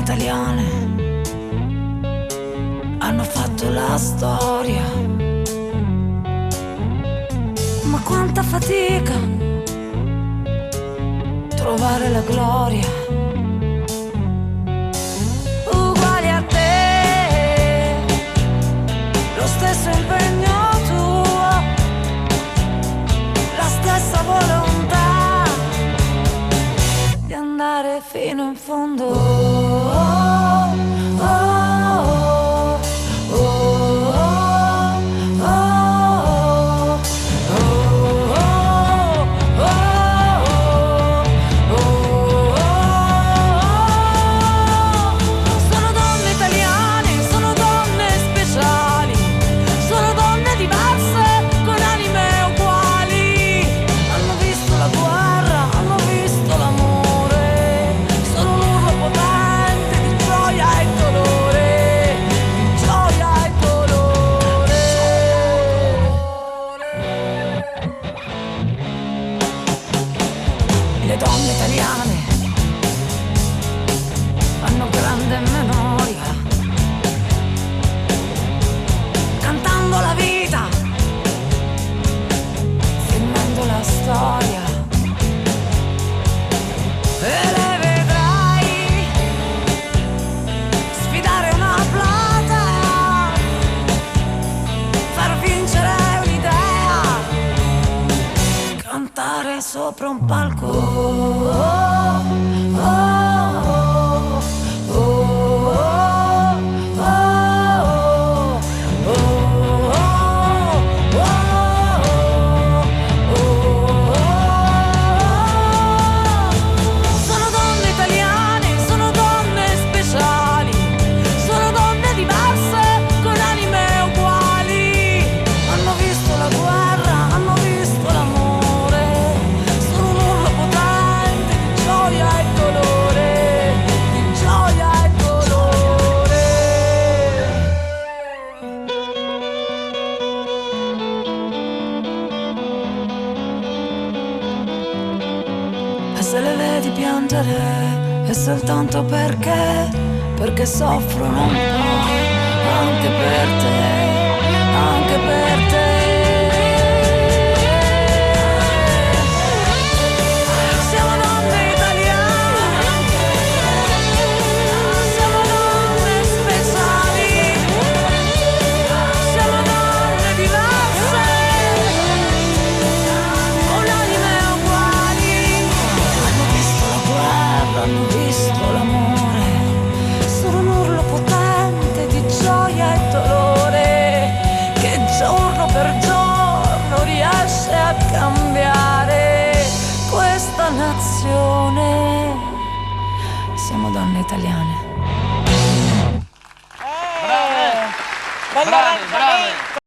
italiane hanno fatto la storia, ma quanta fatica trovare la gloria. Uguali a te, lo stesso impegno tuo, la stessa volontà di andare fino in fondo. Le donne italiane hanno grande memoria, cantando la vita, filmando la storia. E le vedrai sfidare una platea, far vincere un'idea, cantare sopra un palco. Sono donne italiane, sono donne speciali, sono donne diverse con anime uguali. Hanno visto la guerra, hanno visto l'amore, sono un urlo potente di gioia e dolore, di gioia e dolore. E se le vedi piangere è soltanto perché soffrono un po', anche per te, anche per te. Siamo donne italiane, siamo donne speciali, siamo donne diverse, con anime uguali. Hanno visto la guerra, hanno visto l'amore, sono un urlo potente di gioia e dolore, che giorno per giorno riesce a cambiare questa nazione. Siamo donne italiane. Brave, brave.